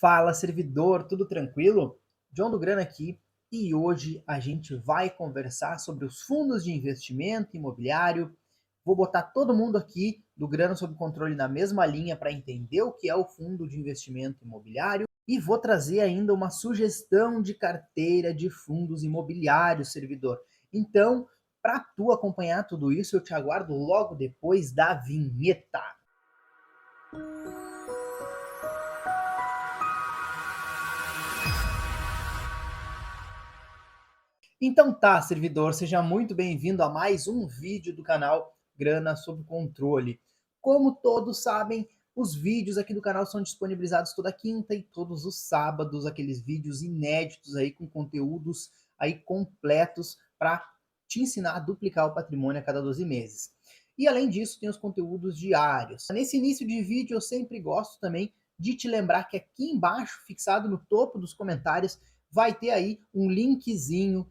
Fala, servidor, tudo tranquilo? John do Grana aqui e hoje a gente vai conversar sobre os fundos de investimento imobiliário. Vou botar todo mundo aqui do Grana sob controle na mesma linha para entender o que é o fundo de investimento imobiliário e vou trazer ainda uma sugestão de carteira de fundos imobiliários, servidor. Então, para tu acompanhar tudo isso, eu te aguardo logo depois da vinheta. Então tá, servidor, seja muito bem-vindo a mais um vídeo do canal Grana Sob Controle. Como todos sabem, os vídeos aqui do canal são disponibilizados toda quinta e todos os sábados, aqueles vídeos inéditos aí com conteúdos aí completos para te ensinar a duplicar o patrimônio a cada 12 meses. E além disso, tem os conteúdos diários. Nesse início de vídeo, eu sempre gosto também de te lembrar que aqui embaixo, fixado no topo dos comentários, vai ter aí um linkzinho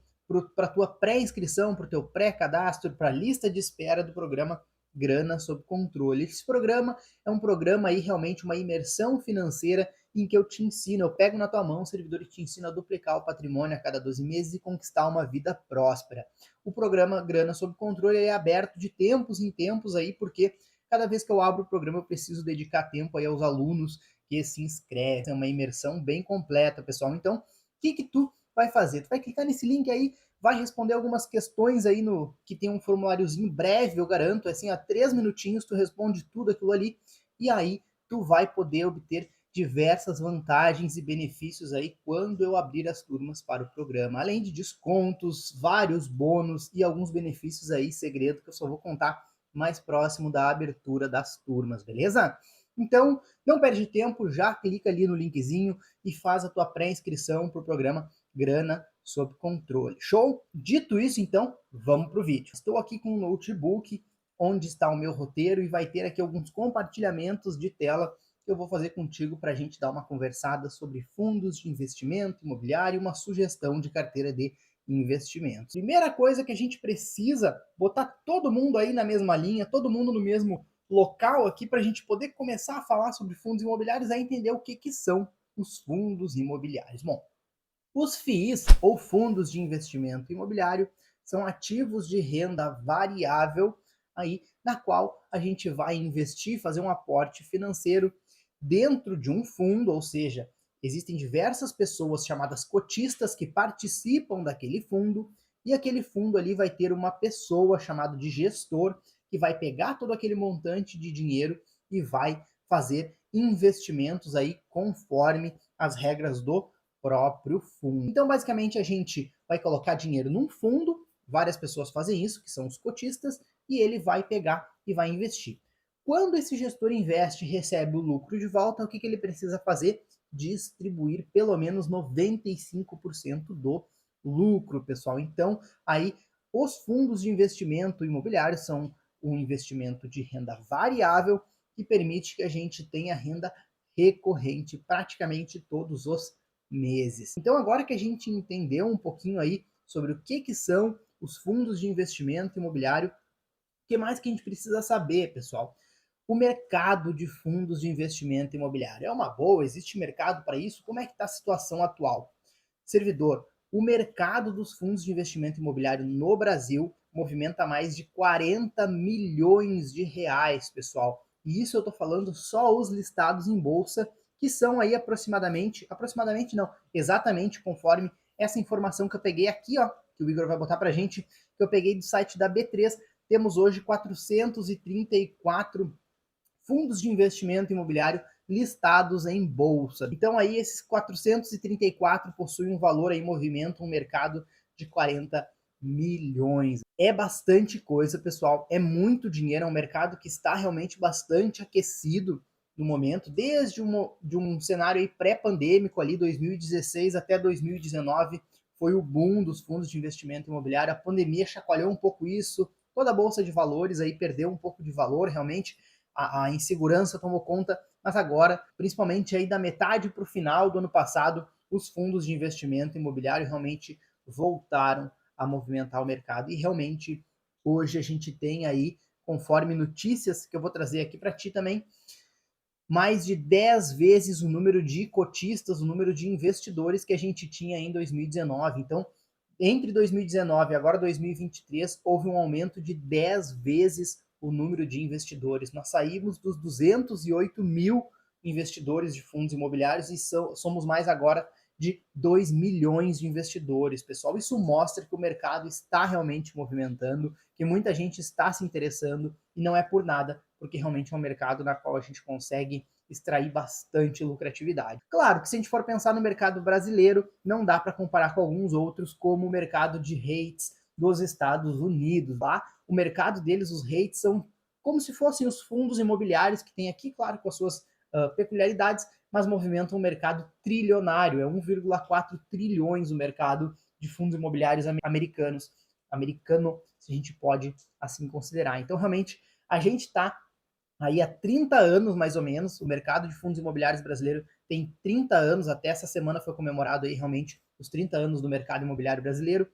para a tua pré-inscrição, para o teu pré-cadastro, para a lista de espera do programa Grana Sob Controle. Esse programa é um programa aí realmente uma imersão financeira em que eu te ensino, eu pego na tua mão, servidor, e te ensino a duplicar o patrimônio a cada 12 meses e conquistar uma vida próspera. O programa Grana Sob Controle é aberto de tempos em tempos aí, porque cada vez que eu abro o programa eu preciso dedicar tempo aí aos alunos que se inscrevem. É uma imersão bem completa, pessoal. Então, o que tu vai fazer? Tu vai clicar nesse link aí, vai responder algumas questões aí no que tem um formuláriozinho breve, eu garanto, assim, a 3 minutinhos tu responde tudo aquilo ali e aí tu vai poder obter diversas vantagens e benefícios aí quando eu abrir as turmas para o programa, além de descontos, vários bônus e alguns benefícios aí, segredo que eu só vou contar mais próximo da abertura das turmas, beleza? Então, não perde tempo, já clica ali no linkzinho e faz a tua pré-inscrição para o programa Grana Sob Controle. Show? Dito isso, então, vamos para o vídeo. Estou aqui com um notebook onde está o meu roteiro e vai ter aqui alguns compartilhamentos de tela que eu vou fazer contigo para a gente dar uma conversada sobre fundos de investimento imobiliário e uma sugestão de carteira de investimentos. Primeira coisa que a gente precisa botar todo mundo aí na mesma linha, todo mundo no mesmo local aqui para a gente poder começar a falar sobre fundos imobiliários é entender o que são os fundos imobiliários. Bom, os FIIs, ou fundos de investimento imobiliário, são ativos de renda variável aí na qual a gente vai investir, fazer um aporte financeiro dentro de um fundo, ou seja, existem diversas pessoas chamadas cotistas que participam daquele fundo e aquele fundo ali vai ter uma pessoa chamada de gestor que vai pegar todo aquele montante de dinheiro e vai fazer investimentos aí conforme as regras do próprio fundo. Então, basicamente, a gente vai colocar dinheiro num fundo, várias pessoas fazem isso, que são os cotistas, e ele vai pegar e vai investir. Quando esse gestor investe e recebe o lucro de volta, o que ele precisa fazer? Distribuir pelo menos 95% do lucro, pessoal. Então, aí, os fundos de investimento imobiliário são um investimento de renda variável que permite que a gente tenha renda recorrente praticamente todos os meses. Então, agora que a gente entendeu um pouquinho aí sobre o que são os fundos de investimento imobiliário, o que mais que a gente precisa saber, pessoal? O mercado de fundos de investimento imobiliário é uma boa? Existe mercado para isso? Como é que está a situação atual? Servidor, o mercado dos fundos de investimento imobiliário no Brasil movimenta mais de 40 milhões de reais, pessoal. E isso eu estou falando só os listados em bolsa, que são aí aproximadamente não, exatamente conforme essa informação que eu peguei aqui, ó, que o Igor vai botar para a gente, que eu peguei do site da B3, temos hoje 434 fundos de investimento imobiliário listados em bolsa. Então aí esses 434 possuem um valor aí, movimentam um mercado de 40 milhões. É bastante coisa, pessoal, é muito dinheiro, é um mercado que está realmente bastante aquecido no momento, desde de um cenário pré-pandêmico ali, 2016 até 2019, foi o boom dos fundos de investimento imobiliário, a pandemia chacoalhou um pouco isso, toda a bolsa de valores aí perdeu um pouco de valor, realmente, a insegurança tomou conta, mas agora, principalmente aí da metade para o final do ano passado, os fundos de investimento imobiliário realmente voltaram a movimentar o mercado. E realmente, hoje a gente tem aí, conforme notícias que eu vou trazer aqui para ti também, mais de 10 vezes o número de cotistas, o número de investidores que a gente tinha em 2019. Então, entre 2019 e agora 2023, houve um aumento de 10 vezes o número de investidores. Nós saímos dos 208 mil investidores de fundos imobiliários e somos mais agora de 2 milhões de investidores, pessoal. Isso mostra que o mercado está realmente movimentando, que muita gente está se interessando e não é por nada, porque realmente é um mercado na qual a gente consegue extrair bastante lucratividade. Claro que se a gente for pensar no mercado brasileiro, não dá para comparar com alguns outros, como o mercado de REITs dos Estados Unidos. Lá, o mercado deles, os REITs, são como se fossem os fundos imobiliários que tem aqui, claro, com as suas peculiaridades, mas movimentam um mercado trilionário, é 1,4 trilhões o mercado de fundos imobiliários americanos, americano, se a gente pode assim considerar. Então, realmente, a gente está aí há 30 anos, mais ou menos, o mercado de fundos imobiliários brasileiro tem 30 anos, até essa semana foi comemorado aí realmente os 30 anos do mercado imobiliário brasileiro,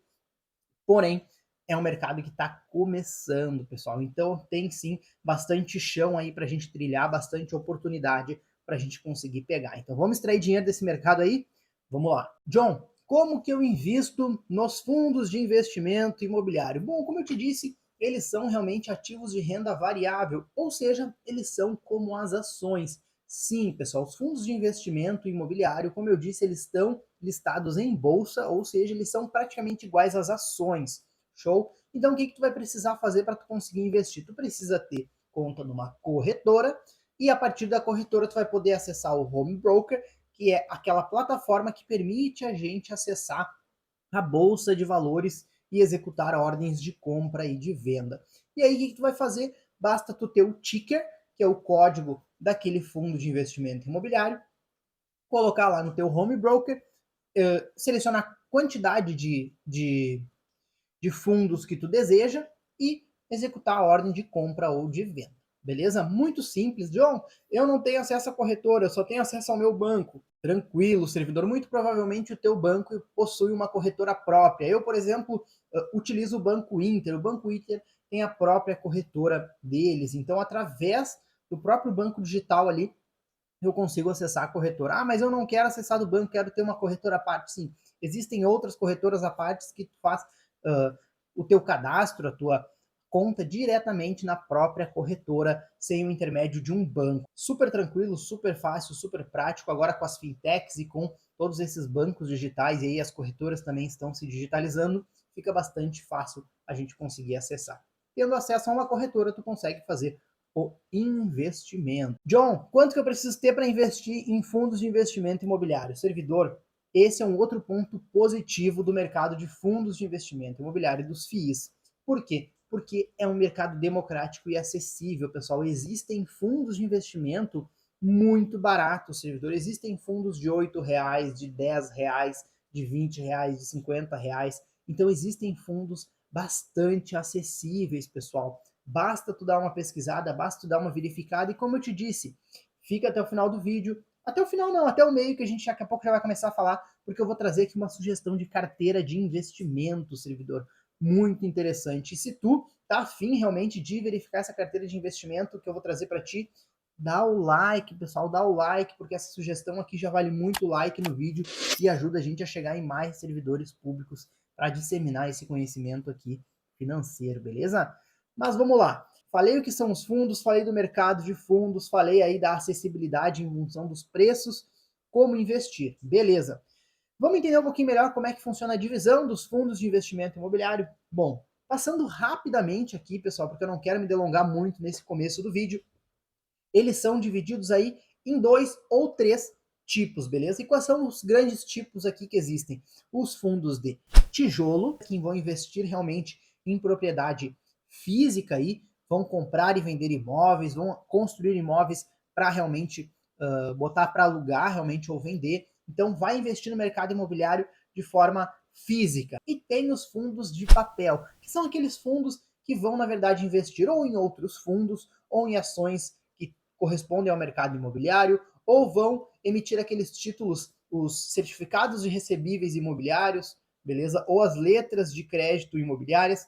porém, é um mercado que está começando, pessoal. Então, tem sim bastante chão aí para a gente trilhar, bastante oportunidade para a gente conseguir pegar. Então, vamos extrair dinheiro desse mercado aí? Vamos lá. John, como que eu invisto nos fundos de investimento imobiliário? Bom, como eu te disse, eles são realmente ativos de renda variável, ou seja, eles são como as ações. Sim, pessoal, os fundos de investimento imobiliário, como eu disse, eles estão listados em bolsa, ou seja, eles são praticamente iguais às ações. Show? Então, o que tu vai precisar fazer para tu conseguir investir? Tu precisa ter conta numa corretora e a partir da corretora tu vai poder acessar o Home Broker, que é aquela plataforma que permite a gente acessar a bolsa de valores e executar ordens de compra e de venda. E aí, o que tu vai fazer? Basta tu ter o ticker, que é o código daquele fundo de investimento imobiliário, colocar lá no teu Home Broker, selecionar a quantidade de fundos que tu deseja e executar a ordem de compra ou de venda. Beleza? Muito simples. John, eu não tenho acesso à corretora, eu só tenho acesso ao meu banco. Tranquilo, servidor. Muito provavelmente o teu banco possui uma corretora própria. Eu, por exemplo, utilizo o Banco Inter. O Banco Inter tem a própria corretora deles. Então, através do próprio banco digital ali, eu consigo acessar a corretora. Ah, mas eu não quero acessar do banco, quero ter uma corretora à parte. Sim, existem outras corretoras à parte que tu faz o teu cadastro, a tua conta diretamente na própria corretora, sem o intermédio de um banco. Super tranquilo, super fácil, super prático. Agora com as fintechs e com todos esses bancos digitais, e aí as corretoras também estão se digitalizando, fica bastante fácil a gente conseguir acessar. Tendo acesso a uma corretora, tu consegue fazer o investimento. John, quanto que eu preciso ter para investir em fundos de investimento imobiliário? Servidor, esse é um outro ponto positivo do mercado de fundos de investimento imobiliário e dos FIIs. Por quê? Porque é um mercado democrático e acessível, pessoal. Existem fundos de investimento muito baratos, servidor. Existem fundos de R$8, de R$10, de R$20, de R$50. Então existem fundos bastante acessíveis, pessoal. Basta tu dar uma pesquisada, basta tu dar uma verificada e como eu te disse, fica até o final do vídeo. Até o final não, até o meio que a gente daqui a pouco já vai começar a falar, porque eu vou trazer aqui uma sugestão de carteira de investimento, servidor. Muito interessante. E se tu tá afim realmente de verificar essa carteira de investimento que eu vou trazer para ti, dá o like, pessoal, dá o like, porque essa sugestão aqui já vale muito like no vídeo e ajuda a gente a chegar em mais servidores públicos para disseminar esse conhecimento aqui financeiro, beleza? Mas vamos lá. Falei o que são os fundos, falei do mercado de fundos, falei aí da acessibilidade em função dos preços, como investir. Beleza. Vamos entender um pouquinho melhor como é que funciona a divisão dos fundos de investimento imobiliário? Bom, passando rapidamente aqui, pessoal, porque eu não quero me delongar muito nesse começo do vídeo, eles são divididos aí em 2 ou 3 tipos, beleza? E quais são os grandes tipos aqui que existem? Os fundos de tijolo, que vão investir realmente em propriedade física aí, vão comprar e vender imóveis, vão construir imóveis para realmente botar para alugar realmente ou vender. Então vai investir no mercado imobiliário de forma física. E tem os fundos de papel, que são aqueles fundos que vão, na verdade, investir ou em outros fundos ou em ações que correspondem ao mercado imobiliário, ou vão emitir aqueles títulos, os certificados de recebíveis imobiliários, beleza? Ou as letras de crédito imobiliárias.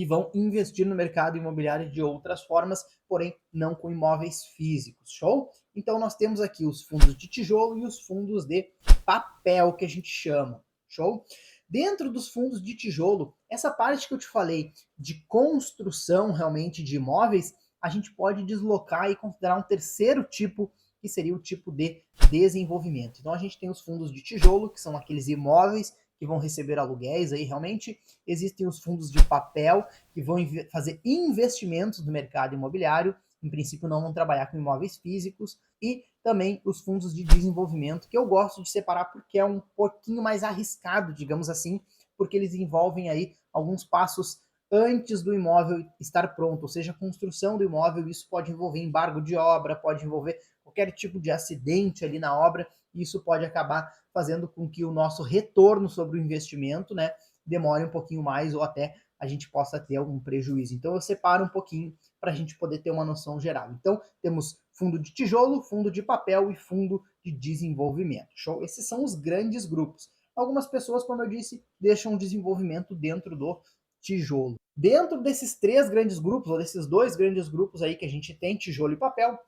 e vão investir no mercado imobiliário de outras formas, porém não com imóveis físicos, show? Então nós temos aqui os fundos de tijolo e os fundos de papel, que a gente chama, show? Dentro dos fundos de tijolo, essa parte que eu te falei de construção realmente de imóveis, a gente pode deslocar e considerar um terceiro tipo, que seria o tipo de desenvolvimento. Então a gente tem os fundos de tijolo, que são aqueles imóveis que vão receber aluguéis aí realmente. Existem os fundos de papel, que vão fazer investimentos no mercado imobiliário, em princípio não vão trabalhar com imóveis físicos, e também os fundos de desenvolvimento, que eu gosto de separar porque é um pouquinho mais arriscado, digamos assim, porque eles envolvem aí alguns passos antes do imóvel estar pronto, ou seja, a construção do imóvel. Isso pode envolver embargo de obra, pode envolver qualquer tipo de acidente ali na obra, e isso pode acabar fazendo com que o nosso retorno sobre o investimento, né, demore um pouquinho mais ou até a gente possa ter algum prejuízo. Então eu separo um pouquinho para a gente poder ter uma noção geral. Então temos fundo de tijolo, fundo de papel e fundo de desenvolvimento. Show? Esses são os grandes grupos. Algumas pessoas, como eu disse, deixam o desenvolvimento dentro do tijolo. Dentro desses três grandes grupos, ou desses dois grandes grupos aí que a gente tem, tijolo e papel,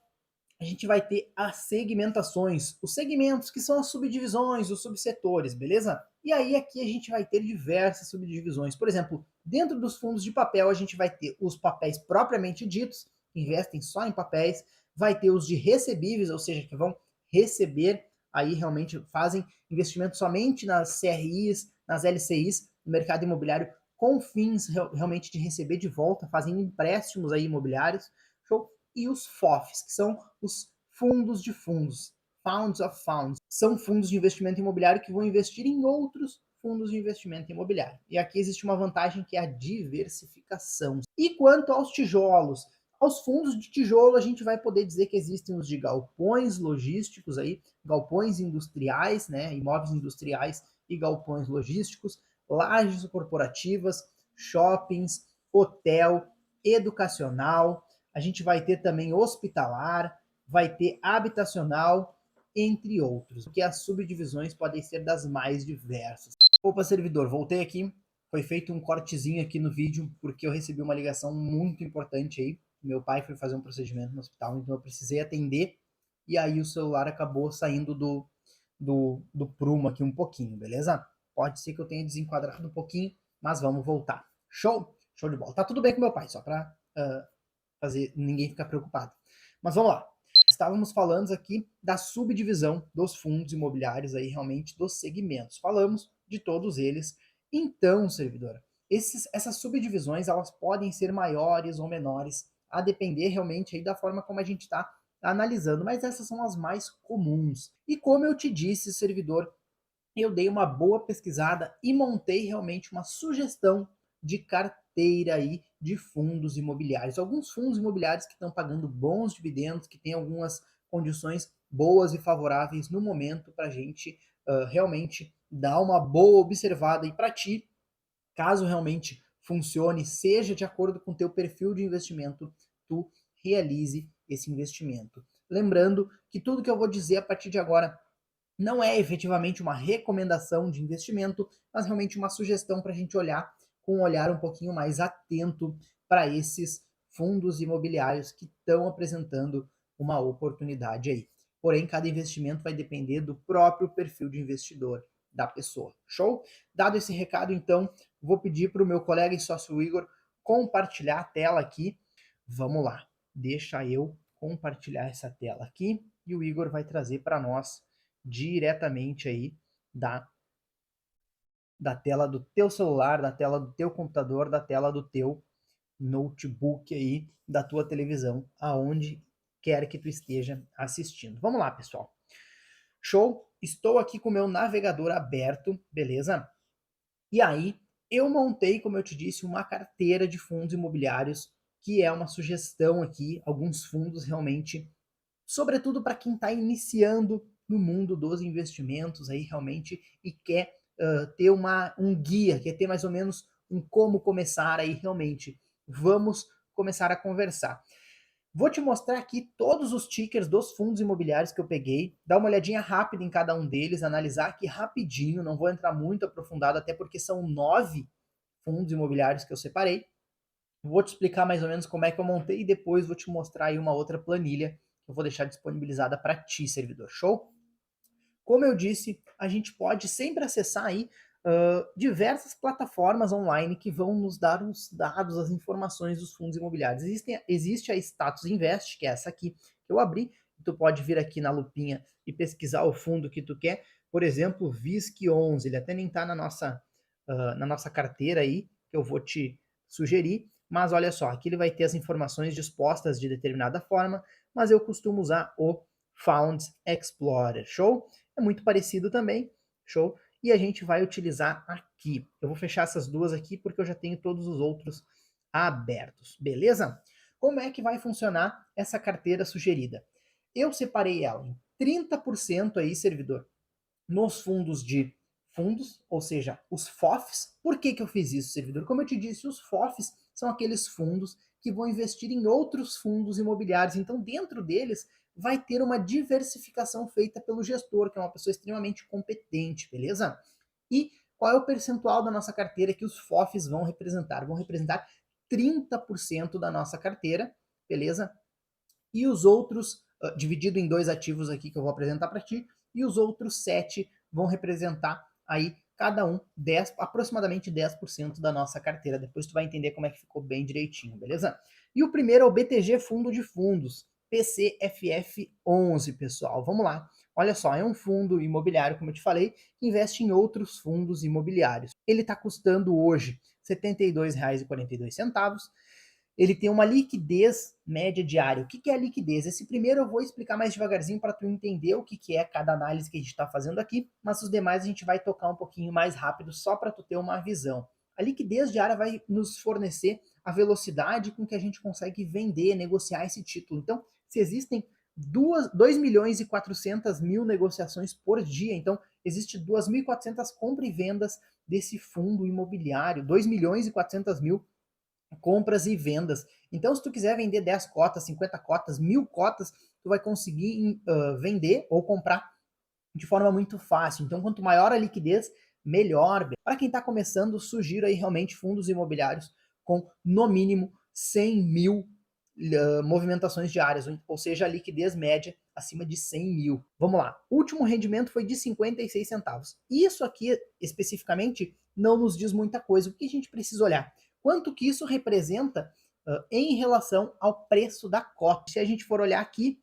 a gente vai ter as segmentações, os segmentos, que são as subdivisões, os subsetores, beleza? E aí aqui a gente vai ter diversas subdivisões. Por exemplo, dentro dos fundos de papel, a gente vai ter os papéis propriamente ditos, que investem só em papéis, vai ter os de recebíveis, ou seja, que vão receber, aí realmente fazem investimento somente nas CRIs, nas LCIs, no mercado imobiliário, com fins realmente de receber de volta, fazendo empréstimos aí imobiliários, show? E os FOFs, que são os fundos de fundos, Funds of Funds, são fundos de investimento imobiliário que vão investir em outros fundos de investimento imobiliário. E aqui existe uma vantagem, que é a diversificação. E quanto aos tijolos, aos fundos de tijolo, a gente vai poder dizer que existem os de galpões logísticos aí, galpões industriais, né, imóveis industriais e galpões logísticos, lajes corporativas, shoppings, hotel, educacional. A gente vai ter também hospitalar, vai ter habitacional, entre outros, porque as subdivisões podem ser das mais diversas. Opa, servidor, voltei aqui. Foi feito um cortezinho aqui no vídeo, porque eu recebi uma ligação muito importante aí. Meu pai foi fazer um procedimento no hospital, então eu precisei atender, e aí o celular acabou saindo do prumo aqui um pouquinho, beleza? Pode ser que eu tenha desenquadrado um pouquinho, mas vamos voltar. Show? Show de bola. Tá tudo bem com meu pai, só pra fazer ninguém ficar preocupado. Mas vamos lá. Estávamos falando aqui da subdivisão dos fundos imobiliários aí, realmente dos segmentos. Falamos de todos eles. Então, servidora, essas subdivisões, elas podem ser maiores ou menores, a depender realmente aí da forma como a gente está analisando, mas essas são as mais comuns. E como eu te disse, servidor, eu dei uma boa pesquisada e montei realmente uma sugestão de carteira aí de fundos imobiliários. Alguns fundos imobiliários que estão pagando bons dividendos, que têm algumas condições boas e favoráveis no momento para a gente realmente dar uma boa observada. E para ti, caso realmente funcione, seja de acordo com o teu perfil de investimento, tu realize esse investimento. Lembrando que tudo que eu vou dizer a partir de agora não é efetivamente uma recomendação de investimento, mas realmente uma sugestão para a gente olhar com um olhar um pouquinho mais atento para esses fundos imobiliários que estão apresentando uma oportunidade aí. Porém, cada investimento vai depender do próprio perfil de investidor da pessoa. Show? Dado esse recado, então, vou pedir para o meu colega e sócio Igor compartilhar a tela aqui. Vamos lá. Deixa eu compartilhar essa tela aqui e o Igor vai trazer para nós diretamente aí da tela do teu celular, da tela do teu computador, da tela do teu notebook aí, da tua televisão, aonde quer que tu esteja assistindo. Vamos lá, pessoal. Show? Estou aqui com o meu navegador aberto, beleza? E aí, eu montei, como eu te disse, uma carteira de fundos imobiliários, que é uma sugestão aqui, alguns fundos realmente, sobretudo para quem está iniciando no mundo dos investimentos aí realmente e quer ter um guia, quer ter mais ou menos um como começar aí realmente. Vamos começar a conversar. Vou te mostrar aqui todos os tickers dos fundos imobiliários que eu peguei, dar uma olhadinha rápida em cada um deles, analisar aqui rapidinho, não vou entrar muito aprofundado, até porque são 9 fundos imobiliários que eu separei. Vou te explicar mais ou menos como é que eu montei e depois vou te mostrar aí uma outra planilha que eu vou deixar disponibilizada para ti, servidor. Show? Como eu disse, a gente pode sempre acessar aí diversas plataformas online que vão nos dar os dados, as informações dos fundos imobiliários. Existe a Status Invest, que é essa aqui que eu abri. Tu pode vir aqui na lupinha e pesquisar o fundo que tu quer. Por exemplo, VISC11, ele até nem está na nossa carteira aí, que eu vou te sugerir. Mas olha só, aqui ele vai ter as informações dispostas de determinada forma, mas eu costumo usar o Found Explorer, show? É muito parecido também, show? E a gente vai utilizar aqui. Eu vou fechar essas duas aqui porque eu já tenho todos os outros abertos, beleza? Como é que vai funcionar essa carteira sugerida? Eu separei ela em 30% aí, servidor, nos fundos de fundos, ou seja, os FOFs. Por que que eu fiz isso, servidor? Como eu te disse, os FOFs são aqueles fundos que vão investir em outros fundos imobiliários. Então, dentro deles, vai ter uma diversificação feita pelo gestor, que é uma pessoa extremamente competente, beleza? E qual é o percentual da nossa carteira que os FOFs vão representar? Vão representar 30% da nossa carteira, beleza? E os outros, dividido em dois ativos aqui que eu vou apresentar para ti, e os outros 7 vão representar aí cada um 10, aproximadamente 10% da nossa carteira. Depois tu vai entender como é que ficou bem direitinho, beleza? E o primeiro é o BTG Fundo de Fundos, PCFF11, pessoal. Vamos lá. Olha só, é um fundo imobiliário, como eu te falei, que investe em outros fundos imobiliários. Ele está custando hoje R$ 72,42. Ele tem uma liquidez média diária. O que é a liquidez? Esse primeiro eu vou explicar mais devagarzinho para tu entender o que é cada análise que a gente está fazendo aqui, mas os demais a gente vai tocar um pouquinho mais rápido só para tu ter uma visão. A liquidez diária vai nos fornecer a velocidade com que a gente consegue vender, negociar esse título. Então, se existem 2 milhões e 400 mil negociações por dia, então existe 2.400 compras e vendas desse fundo imobiliário, 2 milhões e 400 mil compras e vendas. Então, se tu quiser vender 10 cotas, 50 cotas, 1.000 cotas, tu vai conseguir vender ou comprar de forma muito fácil. Então, quanto maior a liquidez, melhor. Para quem está começando, sugiro aí realmente fundos imobiliários com no mínimo 100 mil movimentações diárias, ou seja, a liquidez média acima de 100 mil. Vamos lá. O último rendimento foi de 56 centavos. Isso aqui, especificamente, não nos diz muita coisa. O que a gente precisa olhar? Quanto que isso representa em relação ao preço da cota? Se a gente for olhar aqui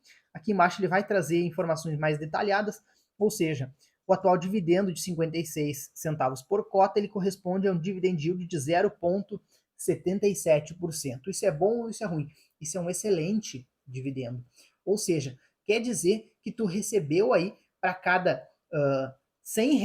embaixo ele vai trazer informações mais detalhadas, ou seja, o atual dividendo de 56 centavos por cota, ele corresponde a um dividend yield de 0,77%. Isso é bom ou isso é ruim? Isso é um excelente dividendo. Ou seja, quer dizer que tu recebeu aí, para cada R$ 100,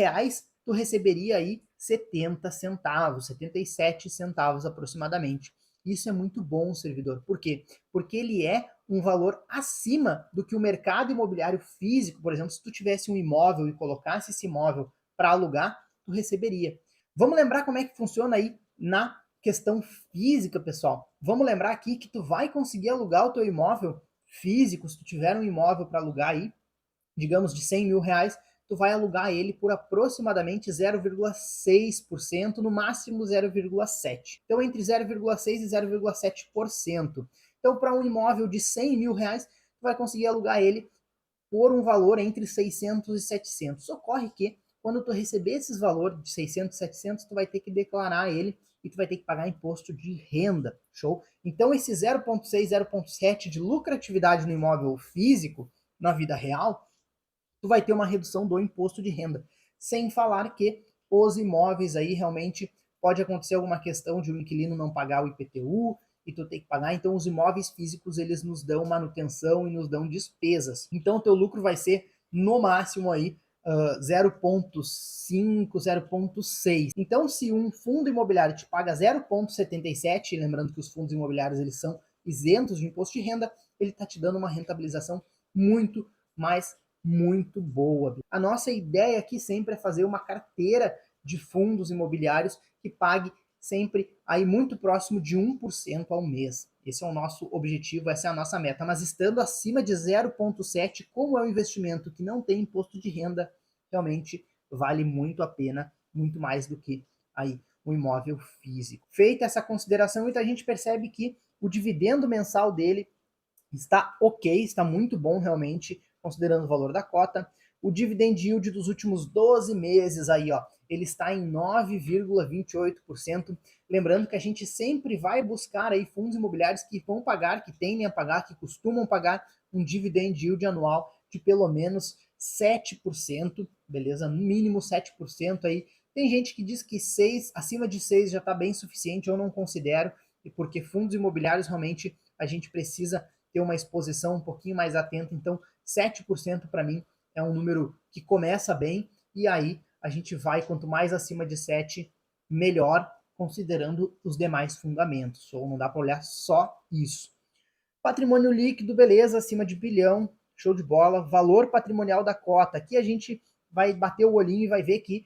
tu receberia aí 70 centavos, 77 centavos aproximadamente. Isso é muito bom, servidor. Por quê? Porque ele é um valor acima do que o mercado imobiliário físico, por exemplo, se tu tivesse um imóvel e colocasse esse imóvel para alugar, tu receberia. Vamos lembrar como é que funciona aí na questão física, pessoal. Vamos lembrar aqui que tu vai conseguir alugar o teu imóvel físico, se tu tiver um imóvel para alugar aí, digamos de 100 mil reais, tu vai alugar ele por aproximadamente 0,6%, no máximo 0,7%. Então, entre 0,6% e 0,7%. Então, para um imóvel de 100 mil reais, tu vai conseguir alugar ele por um valor entre 600 e 700. Ocorre que, quando tu receber esses valores de 600 e 700, tu vai ter que declarar ele e tu vai ter que pagar imposto de renda, show? Então, esse 0,6, 0,7 de lucratividade no imóvel físico, na vida real, tu vai ter uma redução do imposto de renda. Sem falar que os imóveis aí realmente pode acontecer alguma questão de o inquilino não pagar o IPTU e tu tem que pagar, então os imóveis físicos eles nos dão manutenção e nos dão despesas. Então o teu lucro vai ser no máximo aí 0,5, 0,6. Então se um fundo imobiliário te paga 0,77, lembrando que os fundos imobiliários eles são isentos de imposto de renda, ele está te dando uma rentabilização muito mais muito boa. A nossa ideia aqui sempre é fazer uma carteira de fundos imobiliários que pague sempre aí muito próximo de 1% ao mês. Esse é o nosso objetivo, essa é a nossa meta. Mas estando acima de 0,7, como é um investimento que não tem imposto de renda, realmente vale muito a pena, muito mais do que aí um imóvel físico. Feita essa consideração, então a gente percebe que o dividendo mensal dele está ok, está muito bom realmente, considerando o valor da cota. O dividend yield dos últimos 12 meses aí, ó, ele está em 9,28%. Lembrando que a gente sempre vai buscar aí fundos imobiliários que vão pagar, que tendem a pagar, que costumam pagar um dividend yield anual de pelo menos 7%, beleza? No mínimo 7% aí. Tem gente que diz que 6, acima de 6 já está bem suficiente, eu não considero, e porque fundos imobiliários realmente a gente precisa ter uma exposição um pouquinho mais atenta, então 7% para mim é um número que começa bem, e aí a gente vai, quanto mais acima de 7, melhor, considerando os demais fundamentos, ou não dá para olhar só isso. Patrimônio líquido, beleza, acima de bilhão, show de bola. Valor patrimonial da cota, aqui a gente vai bater o olhinho e vai ver que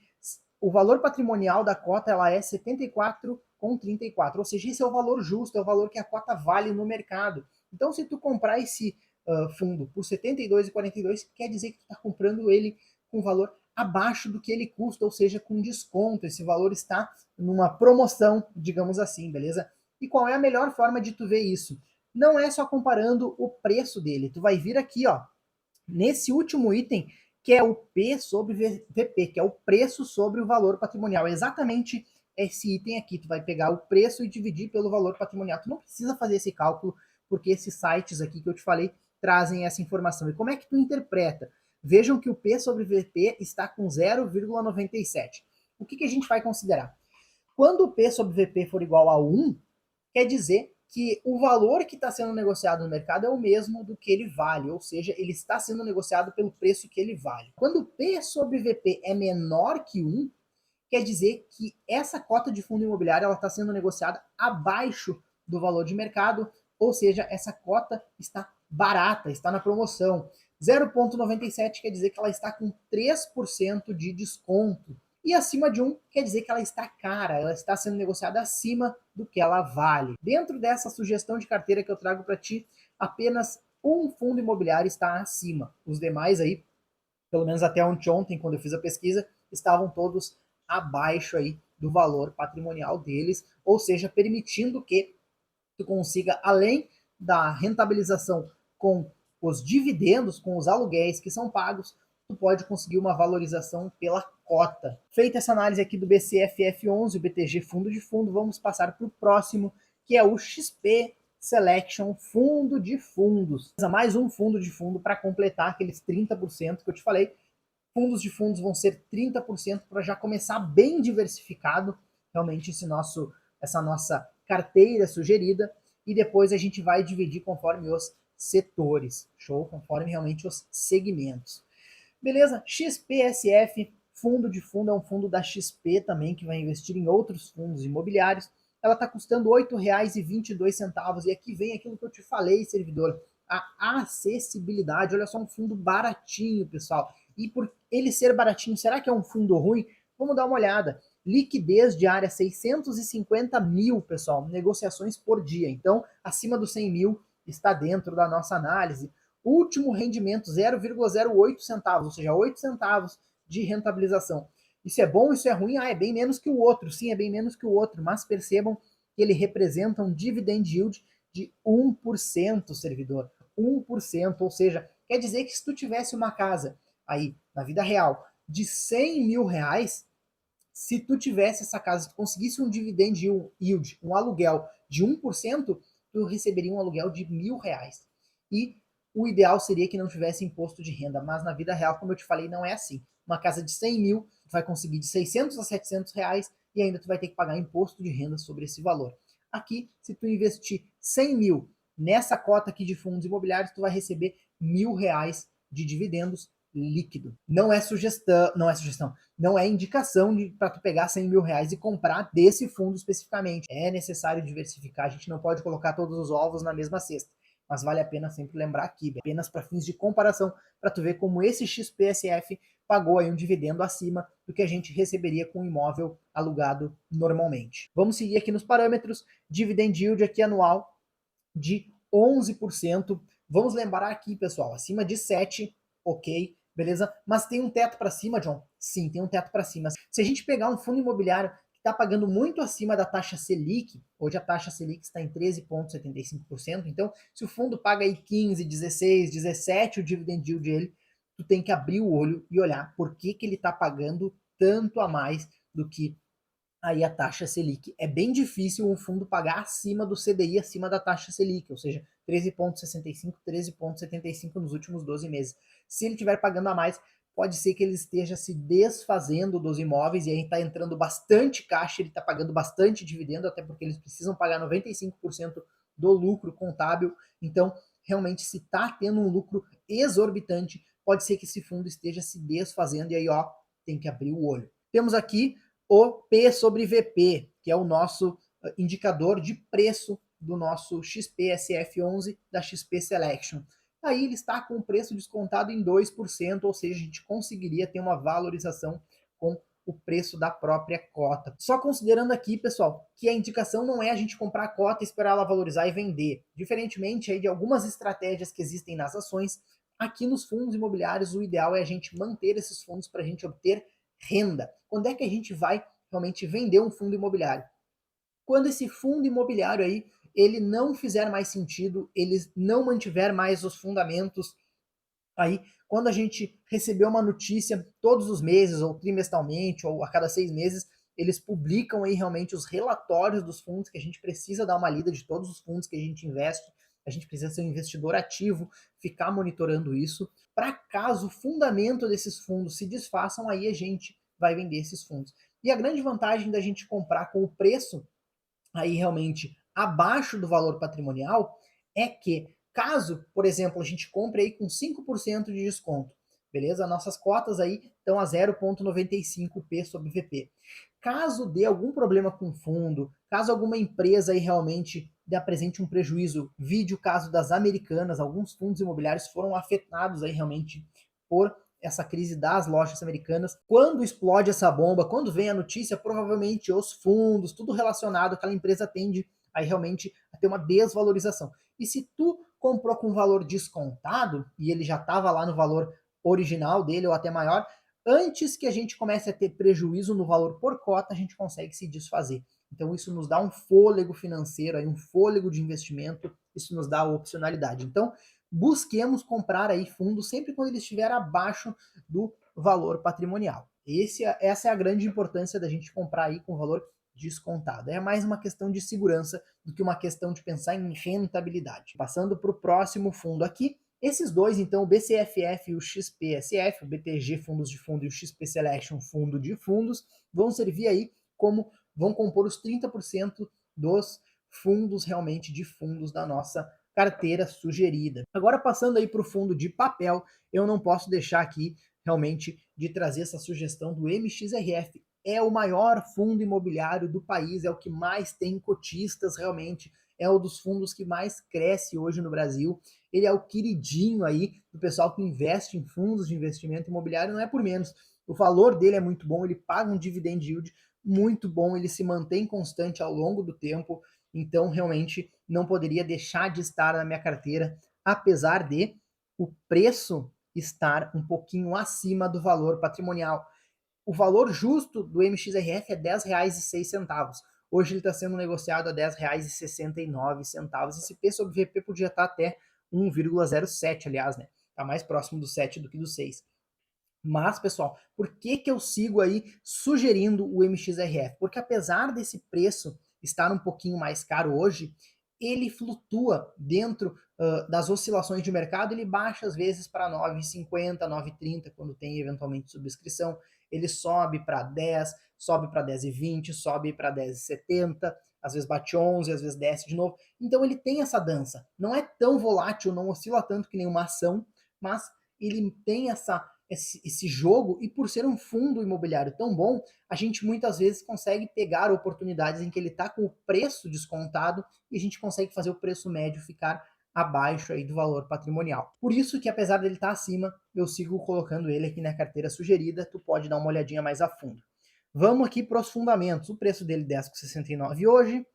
o valor patrimonial da cota ela é 74,34, ou seja, esse é o valor justo, é o valor que a cota vale no mercado. Então, se tu comprar esse fundo por 72,42, quer dizer que tu está comprando ele com valor abaixo do que ele custa, ou seja, com desconto. Esse valor está numa promoção, digamos assim, beleza? E qual é a melhor forma de tu ver isso? Não é só comparando o preço dele. Tu vai vir aqui, ó, nesse último item, que é o P sobre VP, que é o preço sobre o valor patrimonial. É exatamente esse item aqui. Tu vai pegar o preço e dividir pelo valor patrimonial. Tu não precisa fazer esse cálculo, porque esses sites aqui que eu te falei trazem essa informação. E como é que tu interpreta? Vejam que o P sobre VP está com 0,97. O que a gente vai considerar? Quando o P sobre VP for igual a 1, quer dizer que o valor que está sendo negociado no mercado é o mesmo do que ele vale, ou seja, ele está sendo negociado pelo preço que ele vale. Quando P sobre VP é menor que 1, quer dizer que essa cota de fundo imobiliário está sendo negociada abaixo do valor de mercado, ou seja, essa cota está barata, está na promoção. 0,97 quer dizer que ela está com 3% de desconto. E acima de 1 quer dizer que ela está cara, ela está sendo negociada acima do que ela vale. Dentro dessa sugestão de carteira que eu trago para ti, apenas um fundo imobiliário está acima. Os demais aí, pelo menos até ontem, quando eu fiz a pesquisa, estavam todos abaixo aí do valor patrimonial deles, ou seja, permitindo que tu consiga, além da rentabilização com os dividendos, com os aluguéis que são pagos, tu pode conseguir uma valorização pela cota. Feita essa análise aqui do BCFF11, o BTG Fundo de Fundo, vamos passar para o próximo, que é o XP Selection Fundo de Fundos. Mais um fundo de fundo para completar aqueles 30% que eu te falei. Fundos de fundos vão ser 30% para já começar bem diversificado, realmente essa nossa carteira sugerida, e depois a gente vai dividir conforme os setores, show? Conforme realmente os segmentos. Beleza? XPSF, fundo de fundo, é um fundo da XP também, que vai investir em outros fundos imobiliários. Ela está custando R$ 8,22, e aqui vem aquilo que eu te falei, servidor, a acessibilidade. Olha só, um fundo baratinho, pessoal. E por ele ser baratinho, será que é um fundo ruim? Vamos dar uma olhada. Liquidez diária, 650 mil, pessoal, negociações por dia. Então, acima dos 100 mil está dentro da nossa análise. Último rendimento, 0,08 centavos, ou seja, 8 centavos de rentabilização. Isso é bom, isso é ruim? Ah, é bem menos que o outro. Sim, é bem menos que o outro, mas percebam que ele representa um dividend yield de 1%, servidor. 1%, ou seja, quer dizer que se tu tivesse uma casa aí, na vida real, de 100 mil reais, se tu tivesse essa casa, se tu conseguisse um dividend yield, um aluguel de 1%, tu receberia um aluguel de R$ 1.000. E o ideal seria que não tivesse imposto de renda, mas na vida real, como eu te falei, não é assim. Uma casa de 100 mil, tu vai conseguir de 600 a 700 reais e ainda tu vai ter que pagar imposto de renda sobre esse valor. Aqui, se tu investir 100 mil nessa cota aqui de fundos imobiliários, tu vai receber R$ 1.000 de dividendos líquido. Não é sugestão, não é indicação para tu pegar 100 mil reais e comprar desse fundo especificamente. É necessário diversificar, a gente não pode colocar todos os ovos na mesma cesta. Mas vale a pena sempre lembrar aqui, apenas para fins de comparação, para tu ver como esse XPSF pagou aí um dividendo acima do que a gente receberia com um imóvel alugado normalmente. Vamos seguir aqui nos parâmetros, dividend yield aqui anual de 11%. Vamos lembrar aqui, pessoal, acima de 7, ok, beleza? Mas tem um teto para cima, John? Sim, tem um teto para cima. Se a gente pegar um fundo imobiliário que está pagando muito acima da taxa Selic. Hoje a taxa Selic está em 13,75%. Então, se o fundo paga aí 15, 16, 17 o dividend yield dele, tu tem que abrir o olho e olhar por que ele está pagando tanto a mais do que aí a taxa Selic. É bem difícil um fundo pagar acima do CDI, acima da taxa Selic, ou seja, 13,65, 13,75 nos últimos 12 meses. Se ele estiver pagando a mais, pode ser que ele esteja se desfazendo dos imóveis e aí está entrando bastante caixa, ele está pagando bastante dividendo, até porque eles precisam pagar 95% do lucro contábil. Então, realmente, se está tendo um lucro exorbitante, pode ser que esse fundo esteja se desfazendo e aí, ó, tem que abrir o olho. Temos aqui o P sobre VP, que é o nosso indicador de preço do nosso XPSF11 da XP Selection. Aí ele está com o preço descontado em 2%, ou seja, a gente conseguiria ter uma valorização com o preço da própria cota. Só considerando aqui, pessoal, que a indicação não é a gente comprar a cota, esperar ela valorizar e vender. Diferentemente aí de algumas estratégias que existem nas ações, aqui nos fundos imobiliários o ideal é a gente manter esses fundos para a gente obter renda. Quando é que a gente vai realmente vender um fundo imobiliário? Quando esse fundo imobiliário aí, ele não fizer mais sentido, ele não mantiver mais os fundamentos, aí quando a gente receber uma notícia todos os meses, ou trimestralmente, ou a cada 6 meses, eles publicam aí realmente os relatórios dos fundos, que a gente precisa dar uma lida de todos os fundos que a gente investe, a gente precisa ser um investidor ativo, ficar monitorando isso, para caso o fundamento desses fundos se desfaçam, aí a gente vai vender esses fundos. E a grande vantagem da gente comprar com o preço aí realmente abaixo do valor patrimonial é que, caso, por exemplo, a gente compre aí com 5% de desconto, beleza? Nossas cotas aí estão a 0,95p sobre VP. Caso dê algum problema com o fundo, caso alguma empresa aí realmente apresente um prejuízo, vide o caso das Americanas, alguns fundos imobiliários foram afetados aí realmente por essa crise das lojas americanas. Quando explode essa bomba, quando vem a notícia, provavelmente os fundos, tudo relacionado àquela empresa tende aí realmente a ter uma desvalorização. E se tu comprou com valor descontado e ele já estava lá no valor original dele ou até maior, antes que a gente comece a ter prejuízo no valor por cota, a gente consegue se desfazer. Então isso nos dá um fôlego financeiro, aí um fôlego de investimento, isso nos dá a opcionalidade. Então busquemos comprar aí fundos sempre quando ele estiver abaixo do valor patrimonial. Essa é a grande importância da gente comprar aí com valor descontado. É mais uma questão de segurança do que uma questão de pensar em rentabilidade. Passando para o próximo fundo aqui, esses dois, então, o BCFF e o XPSF, o BTG Fundos de Fundo e o XP Selection Fundo de Fundos, vão servir aí como, vão compor os 30% dos fundos realmente de fundos da nossa carteira sugerida. Agora, passando aí para o fundo de papel, eu não posso deixar aqui realmente de trazer essa sugestão do MXRF. É o maior fundo imobiliário do país, é o que mais tem cotistas realmente, é um dos fundos que mais cresce hoje no Brasil. Ele é o queridinho aí do pessoal que investe em fundos de investimento imobiliário, não é por menos. O valor dele é muito bom, ele paga um dividend yield muito bom, ele se mantém constante ao longo do tempo, então realmente não poderia deixar de estar na minha carteira, apesar de o preço estar um pouquinho acima do valor patrimonial. O valor justo do MXRF é R$10,06. Hoje ele está sendo negociado a R$10,69. Esse P sobre VP podia estar até 1,07, aliás, né? Está mais próximo do 7 do que do 6. Mas, pessoal, por que eu sigo aí sugerindo o MXRF? Porque apesar desse preço estar um pouquinho mais caro hoje, ele flutua dentro das oscilações de mercado, ele baixa às vezes para 9,50, 9,30 quando tem eventualmente subscrição, ele sobe para 10, sobe para 10,20, sobe para 10,70, às vezes bate 11, às vezes desce de novo. Então ele tem essa dança. Não é tão volátil, não oscila tanto que nem uma ação, mas ele tem esse jogo, e por ser um fundo imobiliário tão bom, a gente muitas vezes consegue pegar oportunidades em que ele está com o preço descontado e a gente consegue fazer o preço médio ficar abaixo aí do valor patrimonial. Por isso que apesar dele estar acima, eu sigo colocando ele aqui na carteira sugerida, tu pode dar uma olhadinha mais a fundo. Vamos aqui para os fundamentos. O preço dele 10,69 hoje,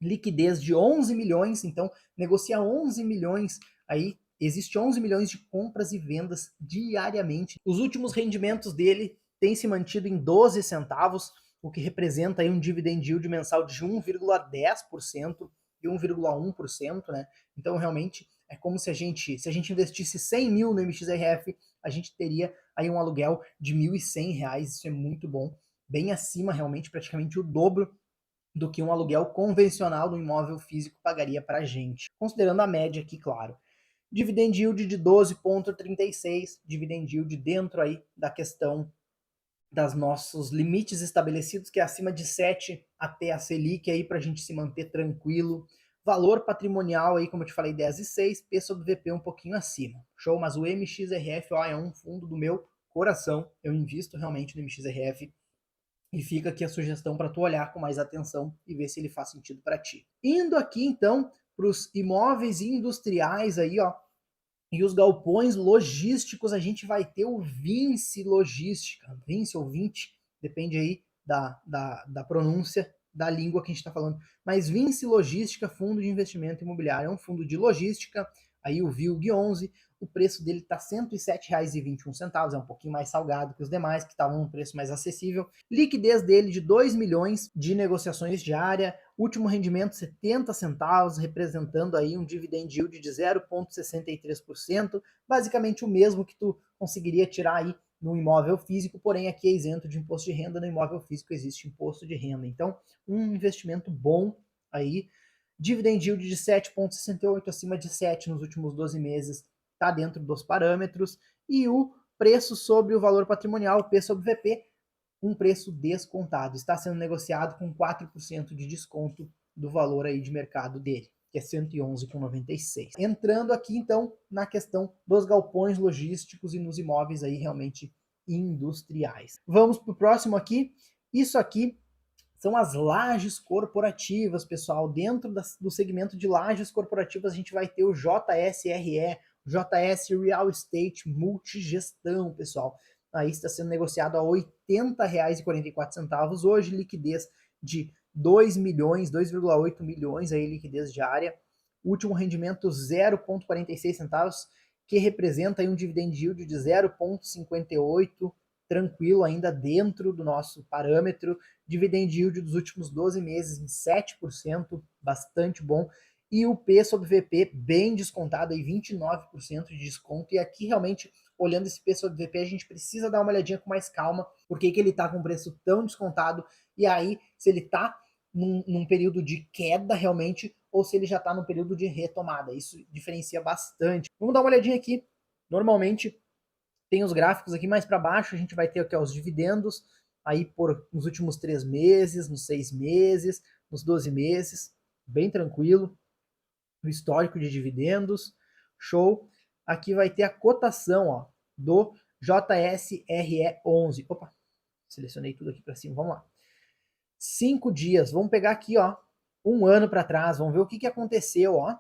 liquidez de 11 milhões, então negocia 11 milhões aí, existe 11 milhões de compras e vendas diariamente. Os últimos rendimentos dele têm se mantido em 12 centavos, o que representa aí um dividend yield mensal de 1,10% e 1,1%, né? Então, realmente, é como se a gente investisse 100 mil no MXRF, a gente teria aí um aluguel de R$ 1.100, isso é muito bom, bem acima, realmente, praticamente o dobro do que um aluguel convencional do imóvel físico pagaria para a gente. Considerando a média aqui, claro. Dividend yield de 12,36, dividend yield dentro aí da questão das nossos limites estabelecidos, que é acima de 7 até a Selic aí para a gente se manter tranquilo. Valor patrimonial aí, como eu te falei, 10,6, P sobre VP um pouquinho acima. Show? Mas o MXRF, ó, é um fundo do meu coração. Eu invisto realmente no MXRF e fica aqui a sugestão para tu olhar com mais atenção e ver se ele faz sentido para ti. Indo aqui então para os imóveis industriais aí, ó, e os galpões logísticos, a gente vai ter o Vinci Logística, Vinci ou Vinci, depende aí da pronúncia da língua que a gente está falando. Mas Vinci Logística, fundo de investimento imobiliário, é um fundo de logística, aí o VILG 11, o preço dele está R$ 107,21, é um pouquinho mais salgado que os demais, que estavam num preço mais acessível. Liquidez dele de 2 milhões de negociações diária, último rendimento 70 centavos, representando aí um dividend yield de 0,63%, basicamente o mesmo que tu conseguiria tirar aí no imóvel físico, porém aqui é isento de imposto de renda, no imóvel físico existe imposto de renda. Então, um investimento bom aí, dividend yield de 7,68, acima de 7 nos últimos 12 meses, está dentro dos parâmetros, e o preço sobre o valor patrimonial, P sobre VP, um preço descontado. Está sendo negociado com 4% de desconto do valor aí de mercado dele, que é 111,96. Entrando aqui, então, na questão dos galpões logísticos e nos imóveis aí realmente industriais. Vamos para o próximo aqui. Isso aqui são as lajes corporativas, pessoal. Dentro do segmento de lajes corporativas, a gente vai ter o JSRE, JS Real Estate Multigestão, pessoal. Aí está sendo negociado a R$ 80,44 hoje, liquidez de 2 milhões, 2,8 milhões aí, liquidez diária. Último rendimento 0,46 centavos, que representa aí um dividend yield de 0,58, tranquilo, ainda dentro do nosso parâmetro. Dividend yield dos últimos 12 meses em 7%, bastante bom. E o P sobre VP bem descontado, aí 29% de desconto. E aqui realmente, olhando esse P sobre VP, a gente precisa dar uma olhadinha com mais calma, porque que ele está com preço tão descontado, e aí se ele está num período de queda realmente, ou se ele já está num período de retomada. Isso diferencia bastante. Vamos dar uma olhadinha aqui. Normalmente tem os gráficos aqui mais para baixo, a gente vai ter aqui ó, os dividendos, aí nos últimos 3 meses, nos 6 meses, nos 12 meses, bem tranquilo. O histórico de dividendos, show. Aqui vai ter a cotação ó, do JSRE11. Opa, selecionei tudo aqui para cima, vamos lá. 5 dias, vamos pegar aqui ó, um ano para trás, vamos ver o que aconteceu. Ó.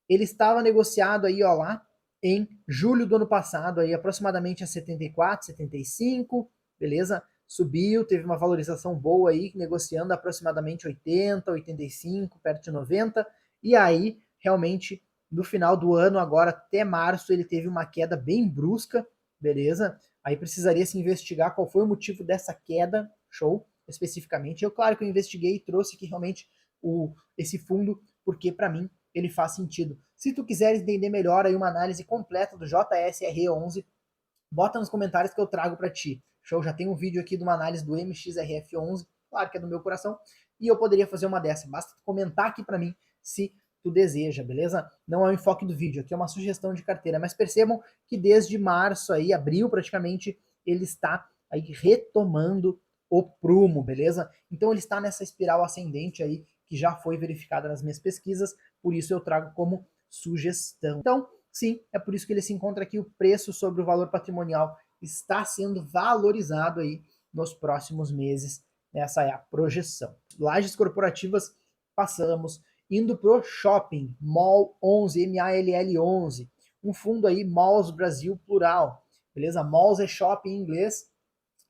Ele estava negociado aí ó, lá em julho do ano passado, aí aproximadamente a 74, 75, beleza? Subiu, teve uma valorização boa aí, negociando aproximadamente 80, 85, perto de 90, e aí realmente no final do ano, agora até março, ele teve uma queda bem brusca, beleza? Aí precisaria se investigar qual foi o motivo dessa queda, show, especificamente. Eu, claro que eu investiguei e trouxe aqui realmente esse fundo, porque para mim ele faz sentido. Se tu quiseres entender melhor aí uma análise completa do JSRE11, bota nos comentários que eu trago para ti. Show? Já tem um vídeo aqui de uma análise do MXRF11, claro que é do meu coração, e eu poderia fazer uma dessa. Basta comentar aqui para mim se tu deseja, beleza? Não é o enfoque do vídeo, aqui é uma sugestão de carteira, mas percebam que desde março aí, abril praticamente, ele está aí retomando o prumo, beleza? Então ele está nessa espiral ascendente aí que já foi verificada nas minhas pesquisas, por isso eu trago como sugestão. Então, sim, é por isso que ele se encontra aqui, o preço sobre o valor patrimonial está sendo valorizado aí nos próximos meses, essa é a projeção. Lajes corporativas, passamos, indo pro shopping, MALL 11, MALL11, um fundo aí, Malls Brasil Plural, beleza? Malls é shopping em inglês,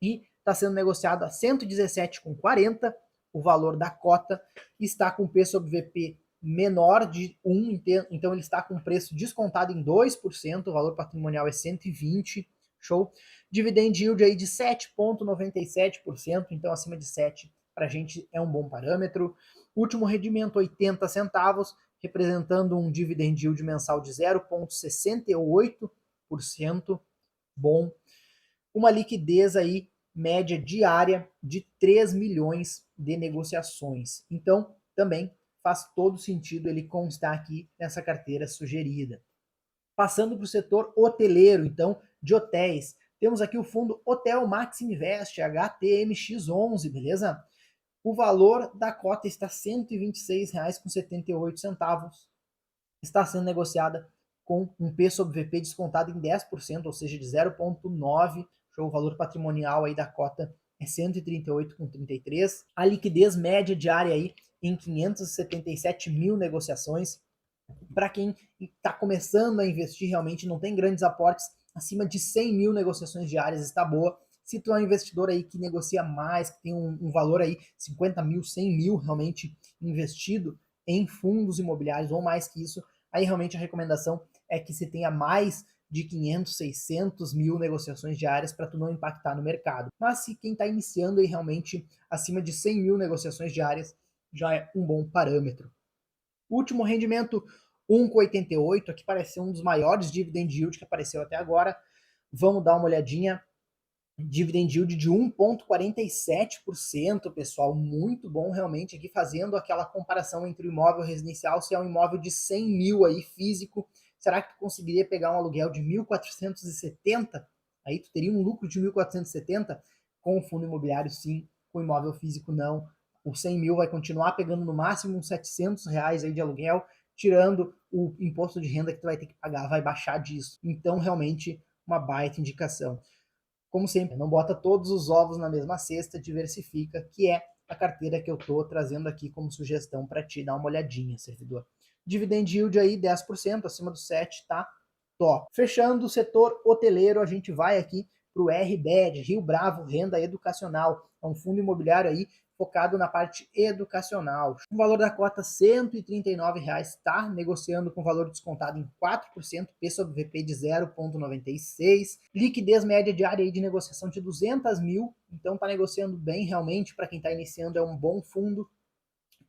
e está sendo negociado a 117,40, o valor da cota, está com P sobre VP menor de 1, então ele está com preço descontado em 2%, o valor patrimonial é 120, show? Dividend yield aí de 7,97%, então acima de 7 para a gente é um bom parâmetro. Último rendimento 80 centavos, representando um dividend yield mensal de 0,68%, bom. Uma liquidez aí média diária de 3 milhões de negociações. Então, também faz todo sentido ele constar aqui nessa carteira sugerida. Passando para o setor hoteleiro, então, de hotéis, temos aqui o fundo Hotel Max Invest, HTMX11, beleza? O valor da cota está R$ 126,78. Está sendo negociada com um P sobre VP descontado em 10%, ou seja, de 0,9. O valor patrimonial aí da cota é 138,33. A liquidez média diária aí em 577 mil negociações. Para quem está começando a investir, realmente não tem grandes aportes, acima de 100 mil negociações diárias está boa. Se tu é um investidor aí que negocia mais, que tem um valor aí 50 mil, 100 mil realmente investido em fundos imobiliários ou mais que isso, aí realmente a recomendação é que se tenha mais de 500, 600 mil negociações diárias para tu não impactar no mercado. Mas se quem está iniciando aí realmente acima de 100 mil negociações diárias, já é um bom parâmetro. Último rendimento 1,88, aqui parece ser um dos maiores dividend yield que apareceu até agora. Vamos dar uma olhadinha. Dividend yield de 1,47%, pessoal, muito bom realmente aqui fazendo aquela comparação entre o imóvel residencial, se é um imóvel de 100 mil aí físico, será que tu conseguiria pegar um aluguel de 1.470? Aí tu teria um lucro de 1.470? Com o fundo imobiliário sim, com o imóvel físico não. O 100 mil vai continuar pegando no máximo uns R$700 aí de aluguel, tirando o imposto de renda que tu vai ter que pagar, vai baixar disso. Então realmente uma baita indicação. Como sempre, não bota todos os ovos na mesma cesta, diversifica, que é a carteira que eu estou trazendo aqui como sugestão para ti dar uma olhadinha, servidor. Dividend yield aí 10%, acima do 7, tá top. Fechando o setor hoteleiro, a gente vai aqui para o RBED, Rio Bravo Renda Educacional. É um fundo imobiliário aí focado na parte educacional. O valor da cota R$ 139,00, está negociando com valor descontado em 4%, P sobre VP de 0,96. Liquidez média diária de negociação de 200 mil, então está negociando bem realmente, para quem está iniciando é um bom fundo.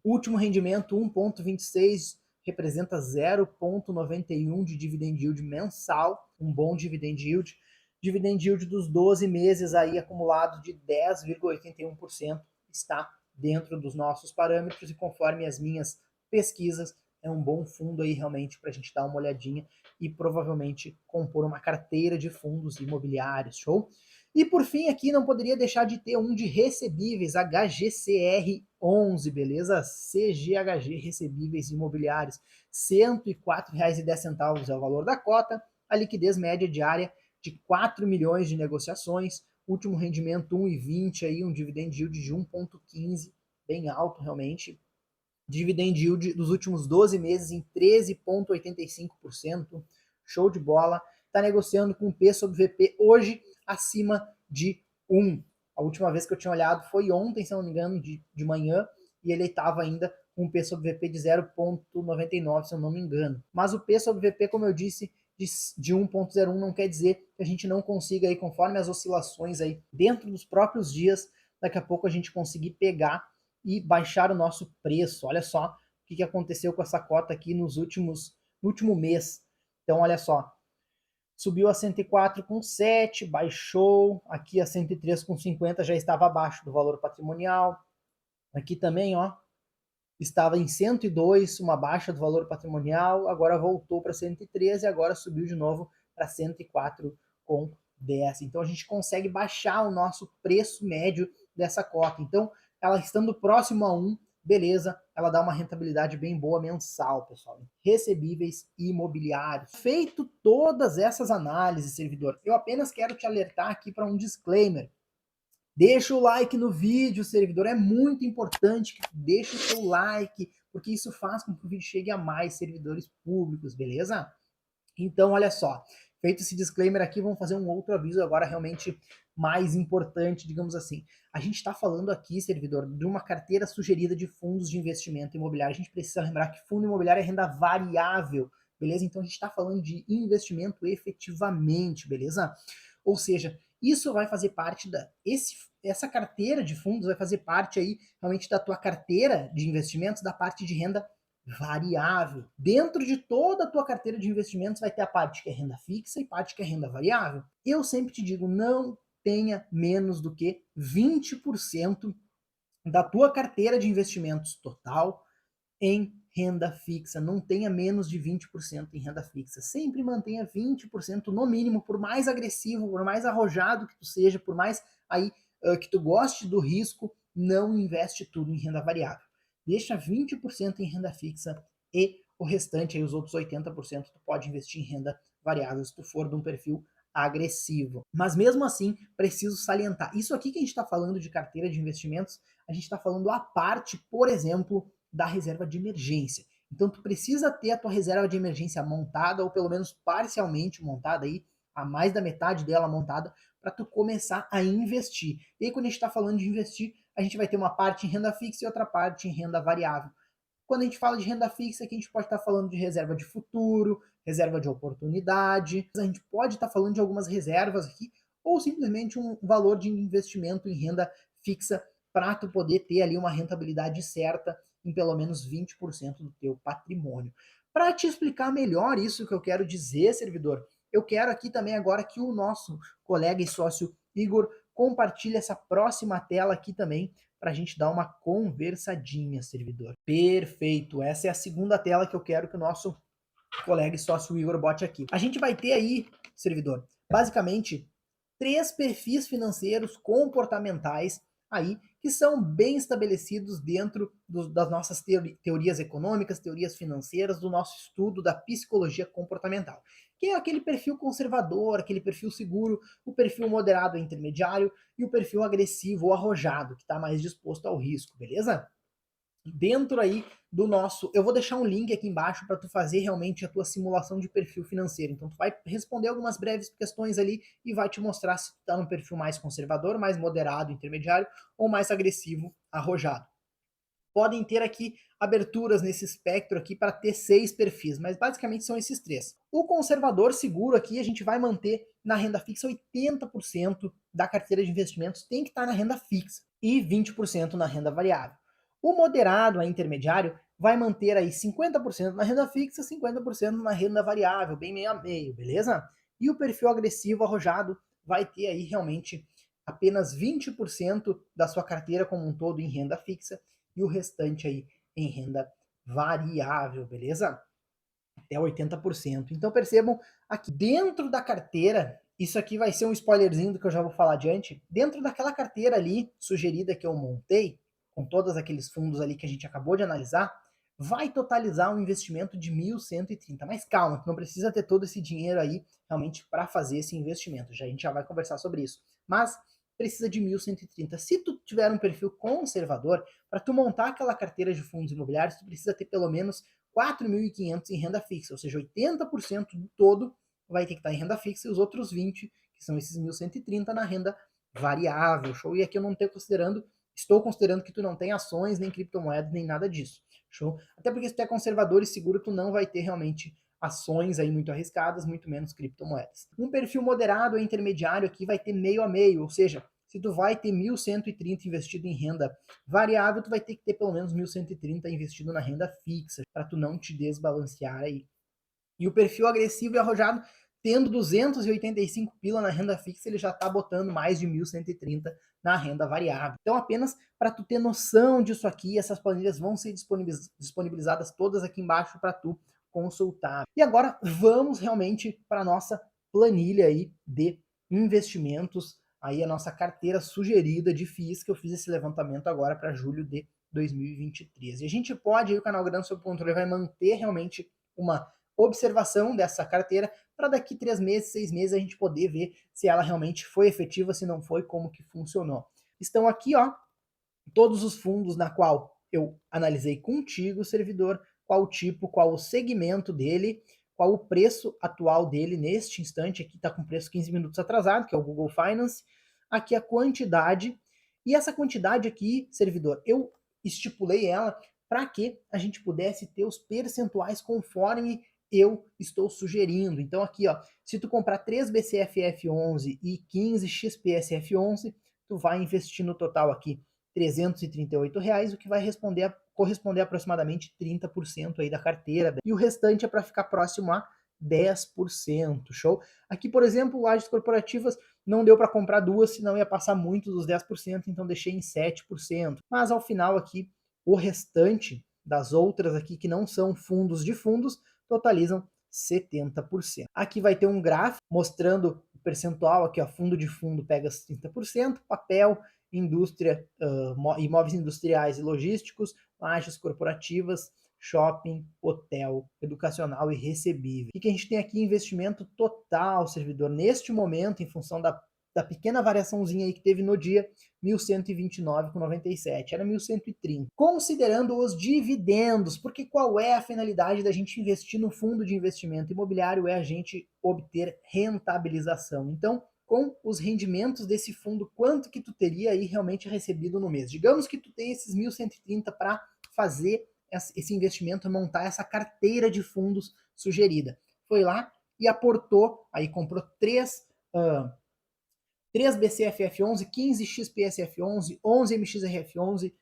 Último rendimento 1,26, representa 0,91 de dividend yield mensal, um bom dividend yield. Dividend yield dos 12 meses aí acumulado de 10,81%, está dentro dos nossos parâmetros e conforme as minhas pesquisas, é um bom fundo aí realmente para a gente dar uma olhadinha e provavelmente compor uma carteira de fundos imobiliários, show? E por fim aqui não poderia deixar de ter um de recebíveis, HGCR11, beleza? CGHG Recebíveis Imobiliários, R$ 104,10 é o valor da cota, a liquidez média diária de 4 milhões de negociações, último rendimento 1,20 aí, um dividend yield de 1,15, bem alto realmente. Dividend yield dos últimos 12 meses em 13,85%, show de bola. Está negociando com P sobre VP hoje acima de 1. A última vez que eu tinha olhado foi ontem, se não me engano, de manhã, e ele estava ainda com um P sobre VP de 0,99, se eu não me engano. Mas o P sobre VP, como eu disse, de 1,01 não quer dizer que a gente não consiga, aí, conforme as oscilações aí dentro dos próprios dias, daqui a pouco a gente conseguir pegar e baixar o nosso preço. Olha só o que aconteceu com essa cota aqui no último mês. Então, olha só, subiu a 104,7, baixou, aqui a 103,50 já estava abaixo do valor patrimonial. Aqui também, ó, estava em 102, uma baixa do valor patrimonial, agora voltou para 113 e agora subiu de novo para 104,10. Então a gente consegue baixar o nosso preço médio dessa cota. Então, ela estando próximo a 1, beleza, ela dá uma rentabilidade bem boa mensal, pessoal. Recebíveis imobiliários. Feito todas essas análises, servidor, eu apenas quero te alertar aqui para um disclaimer. Deixa o like no vídeo, servidor, é muito importante que deixe o seu like, porque isso faz com que o vídeo chegue a mais servidores públicos, beleza? Então, olha só, feito esse disclaimer aqui, vamos fazer um outro aviso agora realmente mais importante, digamos assim. A gente está falando aqui, servidor, de uma carteira sugerida de fundos de investimento imobiliário. A gente precisa lembrar que fundo imobiliário é renda variável, beleza? Então a gente está falando de investimento efetivamente, beleza? Ou seja, isso vai fazer parte essa carteira de fundos vai fazer parte aí realmente da tua carteira de investimentos, da parte de renda variável. Dentro de toda a tua carteira de investimentos vai ter a parte que é renda fixa e parte que é renda variável. Eu sempre te digo, não tenha menos do que 20% da tua carteira de investimentos total em renda fixa. Não tenha menos de 20% em renda fixa. Sempre mantenha 20% no mínimo, por mais agressivo, por mais arrojado que tu seja, por mais aí que tu goste do risco, não investe tudo em renda variável. Deixa 20% em renda fixa e o restante, aí, os outros 80%, tu pode investir em renda variável se tu for de um perfil agressivo. Mas mesmo assim, preciso salientar, isso aqui que a gente está falando de carteira de investimentos, a gente está falando a parte, por exemplo, da reserva de emergência. Então tu precisa ter a tua reserva de emergência montada, ou pelo menos parcialmente montada aí, a mais da metade dela montada, para tu começar a investir. E aí quando a gente está falando de investir, a gente vai ter uma parte em renda fixa e outra parte em renda variável. Quando a gente fala de renda fixa, aqui a gente pode estar falando de reserva de futuro, reserva de oportunidade, a gente pode estar falando de algumas reservas aqui, ou simplesmente um valor de investimento em renda fixa para tu poder ter ali uma rentabilidade certa em pelo menos 20% do teu patrimônio. Para te explicar melhor isso que eu quero dizer, servidor, eu quero aqui também agora que o nosso colega e sócio Igor compartilhe essa próxima tela aqui também para a gente dar uma conversadinha, servidor. Perfeito, essa é a segunda tela que eu quero que o nosso colega e sócio Igor bote aqui. A gente vai ter aí, servidor, basicamente 3 perfis financeiros comportamentais aí que são bem estabelecidos dentro das nossas teorias econômicas, teorias financeiras, do nosso estudo da psicologia comportamental. Que é aquele perfil conservador, aquele perfil seguro, o perfil moderado e intermediário e o perfil agressivo ou arrojado, que está mais disposto ao risco, beleza? Dentro aí do nosso, eu vou deixar um link aqui embaixo para tu fazer realmente a tua simulação de perfil financeiro. Então tu vai responder algumas breves questões ali e vai te mostrar se tu está no perfil mais conservador, mais moderado, intermediário ou mais agressivo, arrojado. Podem ter aqui aberturas nesse espectro aqui para ter 6 perfis, mas basicamente são esses 3. O conservador seguro aqui a gente vai manter na renda fixa 80% da carteira de investimentos tem que estar na renda fixa e 20% na renda variável. O moderado, a intermediário, vai manter aí 50% na renda fixa, 50% na renda variável, bem meio a meio, beleza? E o perfil agressivo arrojado vai ter aí realmente apenas 20% da sua carteira como um todo em renda fixa e o restante aí em renda variável, beleza? Até 80%. Então percebam aqui dentro da carteira, isso aqui vai ser um spoilerzinho do que eu já vou falar adiante, dentro daquela carteira ali sugerida que eu montei, com todos aqueles fundos ali que a gente acabou de analisar, vai totalizar um investimento de 1.130. Mas calma, não precisa ter todo esse dinheiro aí realmente para fazer esse investimento. A gente já vai conversar sobre isso. Mas precisa de 1.130. Se tu tiver um perfil conservador, para tu montar aquela carteira de fundos imobiliários, tu precisa ter pelo menos 4.500 em renda fixa, ou seja, 80% do todo vai ter que estar em renda fixa e os outros 20, que são esses 1.130, na renda variável. Show? E aqui eu não estou considerando que tu não tem ações, nem criptomoedas, nem nada disso. Show? Até porque se tu é conservador e seguro, tu não vai ter realmente ações aí muito arriscadas, muito menos criptomoedas. Um perfil moderado e intermediário aqui vai ter meio a meio, ou seja, se tu vai ter 1.130 investido em renda variável, tu vai ter que ter pelo menos 1.130 investido na renda fixa, para tu não te desbalancear aí. E o perfil agressivo e arrojado, tendo 285 pila na renda fixa, ele já está botando mais de 1.130 na renda variável. Então, apenas para tu ter noção disso aqui, essas planilhas vão ser disponibilizadas todas aqui embaixo para tu consultar. E agora vamos realmente para a nossa planilha aí de investimentos, aí a nossa carteira sugerida de FIIs, que eu fiz esse levantamento agora para julho de 2023. E a gente pode, aí o canal Grana Sob Controle vai manter realmente uma observação dessa carteira para daqui 3 meses, 6 meses a gente poder ver se ela realmente foi efetiva, se não foi, como que funcionou. Estão aqui, ó, todos os fundos na qual eu analisei contigo, servidor, qual o tipo, qual o segmento dele, qual o preço atual dele neste instante, aqui está com preço 15 minutos atrasado, que é o Google Finance, aqui a quantidade, e essa quantidade aqui, servidor, eu estipulei ela para que a gente pudesse ter os percentuais conforme eu estou sugerindo. Então aqui, ó, se tu comprar 3 BCFF11 e 15 XPSF11, tu vai investir no total aqui R$ 338, o que vai corresponder a aproximadamente 30% aí da carteira. E o restante é para ficar próximo a 10%, show? Aqui, por exemplo, lajes corporativas não deu para comprar duas, senão ia passar muito dos 10%, então deixei em 7%. Mas ao final aqui, o restante das outras aqui que não são fundos de fundos totalizam 70%. Aqui vai ter um gráfico mostrando o percentual aqui, ó, fundo de fundo pega 30%, papel, indústria, imóveis industriais e logísticos, lajes corporativas, shopping, hotel, educacional e recebível. O que a gente tem aqui? Investimento total, servidor. Neste momento, em função da pequena variaçãozinha aí que teve no dia, 1.129,97, era 1.130. Considerando os dividendos, porque qual é a finalidade da gente investir no fundo de investimento imobiliário? É a gente obter rentabilização. Então, com os rendimentos desse fundo, quanto que tu teria aí realmente recebido no mês? Digamos que tu tem esses 1.130 para fazer esse investimento, montar essa carteira de fundos sugerida. Foi lá e aportou, aí comprou 3 BCFF11, 15 XPSF11, 11 MXRF11,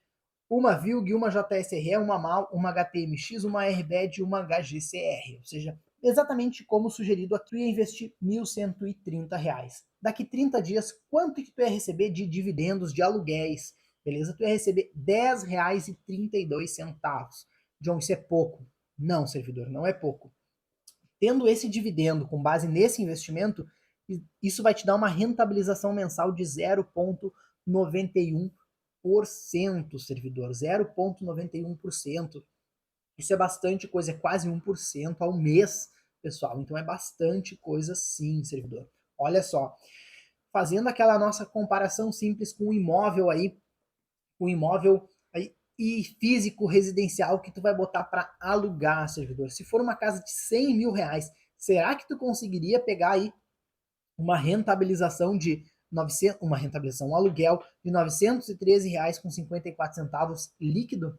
uma VILG, uma JSRE, uma MAL, uma HTMX, uma RBED e uma HGCR. Ou seja, exatamente como sugerido aqui, tu ia investir R$ 1.130. Daqui 30 dias, quanto que tu ia receber de dividendos, de aluguéis? Beleza? Tu ia receber R$ 10,32. John, isso é pouco? Não, servidor, não é pouco. Tendo esse dividendo com base nesse investimento, isso vai te dar uma rentabilização mensal de 0,91%, servidor. 0,91%. Isso é bastante coisa, é quase 1% ao mês, pessoal. Então é bastante coisa sim, servidor. Olha só, fazendo aquela nossa comparação simples com o imóvel aí, o imóvel aí, e físico residencial que tu vai botar para alugar, servidor. Se for uma casa de R$ 100 mil, será que tu conseguiria pegar aí uma rentabilização de 900, um aluguel de R$ 913,54 líquido?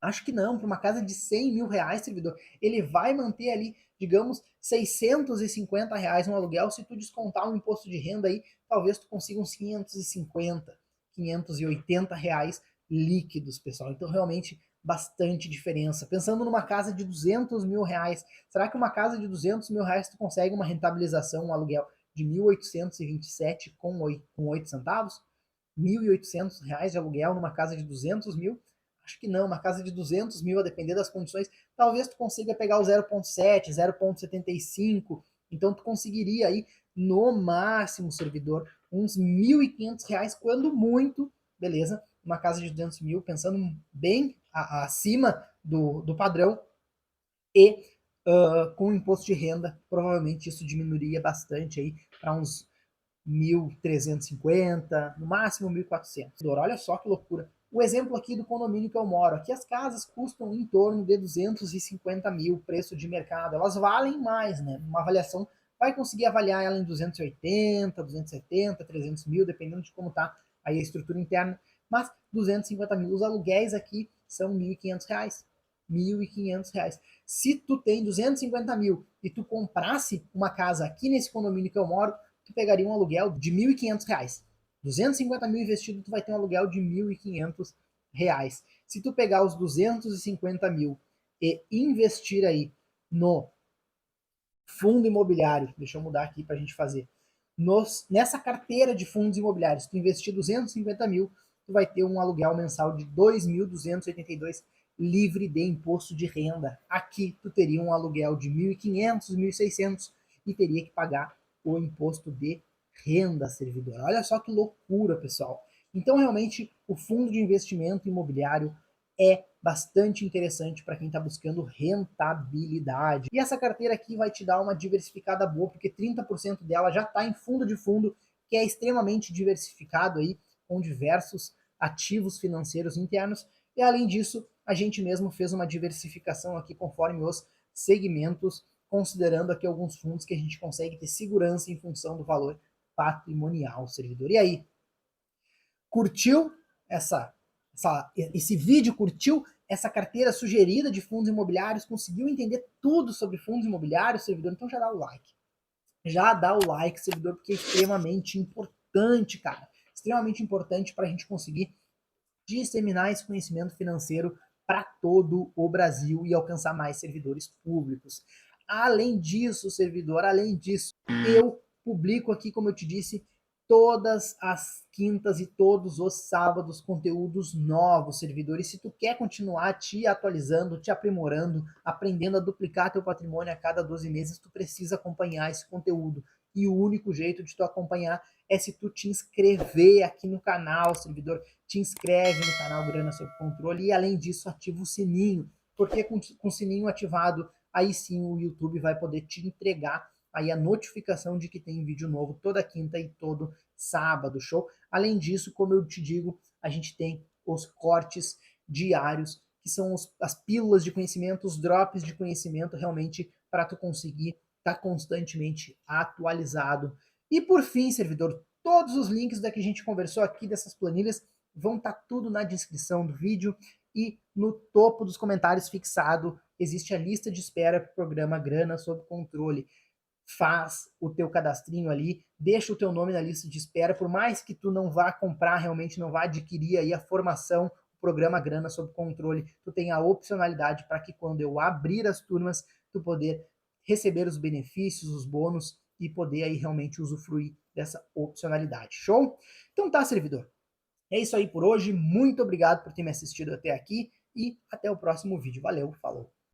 Acho que não, para uma casa de R$ 100 mil, servidor, ele vai manter ali, digamos, R$ 650 no aluguel. Se tu descontar um imposto de renda aí, talvez tu consiga uns 550, R$ 580 líquidos, pessoal. Então, realmente, bastante diferença. Pensando numa casa de R$ 200 mil, será que uma casa de R$ 200 mil tu consegue uma rentabilização, um aluguel de 1.827 com 8 centavos? R$ 1.800 de aluguel numa casa de 200 mil? Acho que não, uma casa de 200 mil, a depender das condições, talvez tu consiga pegar o 0,7, 0,75, então tu conseguiria aí, no máximo, servidor, uns R$ 1.500, quando muito, beleza? Uma casa de 200 mil, pensando bem acima do padrão, e com o imposto de renda, provavelmente isso diminuiria bastante aí para uns 1.350, no máximo 1.400. Olha só que loucura. O exemplo aqui do condomínio que eu moro, aqui as casas custam em torno de 250 mil, preço de mercado. Elas valem mais, né? Uma avaliação vai conseguir avaliar ela em 280, 270, 300 mil, dependendo de como tá aí a estrutura interna. Mas 250 mil, os aluguéis aqui são R$ 1.500. R$ 1.500. Se tu tem 250 mil e tu comprasse uma casa aqui nesse condomínio que eu moro, tu pegaria um aluguel de R$ 1.500. 250 mil investido, tu vai ter um aluguel de R$ 1.500. Se tu pegar os 250 mil e investir aí no fundo imobiliário, deixa eu mudar aqui para a gente fazer, nessa carteira de fundos imobiliários, tu investir 250 mil, tu vai ter um aluguel mensal de 2.282 livre de imposto de renda. Aqui tu teria um aluguel de 1.500, 1.600 e teria que pagar o imposto de renda, servidor. Olha só que loucura, pessoal. Então, realmente, o fundo de investimento imobiliário é bastante interessante para quem está buscando rentabilidade. E essa carteira aqui vai te dar uma diversificada boa, porque 30% dela já está em fundo de fundo, que é extremamente diversificado aí, com diversos ativos financeiros internos. E além disso, a gente mesmo fez uma diversificação aqui conforme os segmentos, considerando aqui alguns fundos que a gente consegue ter segurança em função do valor patrimonial, servidor. E aí, curtiu esse vídeo? Curtiu essa carteira sugerida de fundos imobiliários, conseguiu entender tudo sobre fundos imobiliários, servidor? Então já dá o like. Já dá o like, servidor, porque é extremamente importante, cara. Extremamente importante para a gente conseguir disseminar esse conhecimento financeiro para todo o Brasil e alcançar mais servidores públicos. Além disso, servidor, além disso, eu publico aqui, como eu te disse, todas as quintas e todos os sábados conteúdos novos, servidor. E se tu quer continuar te atualizando, te aprimorando, aprendendo a duplicar teu patrimônio a cada 12 meses, tu precisa acompanhar esse conteúdo. E o único jeito de tu acompanhar é se tu te inscrever aqui no canal, servidor. Te inscreve no canal Grana Sob Controle e, além disso, ativa o sininho, porque com o sininho ativado, aí sim o YouTube vai poder te entregar aí a notificação de que tem vídeo novo toda quinta e todo sábado, show? Além disso, como eu te digo, a gente tem os cortes diários, que são as pílulas de conhecimento, os drops de conhecimento, realmente, para tu conseguir estar constantemente atualizado. E por fim, servidor, todos os links da que a gente conversou aqui, dessas planilhas, vão estar tudo na descrição do vídeo e no topo dos comentários fixado existe a lista de espera para o programa Grana Sob Controle. Faz o teu cadastrinho ali, deixa o teu nome na lista de espera, por mais que tu não vá comprar, realmente não vá adquirir aí a formação, o programa Grana Sob Controle, tu tem a opcionalidade para que quando eu abrir as turmas, tu poder receber os benefícios, os bônus e poder aí realmente usufruir dessa opcionalidade. Show? Então tá, servidor. É isso aí por hoje. Muito obrigado por ter me assistido até aqui e até o próximo vídeo. Valeu, falou!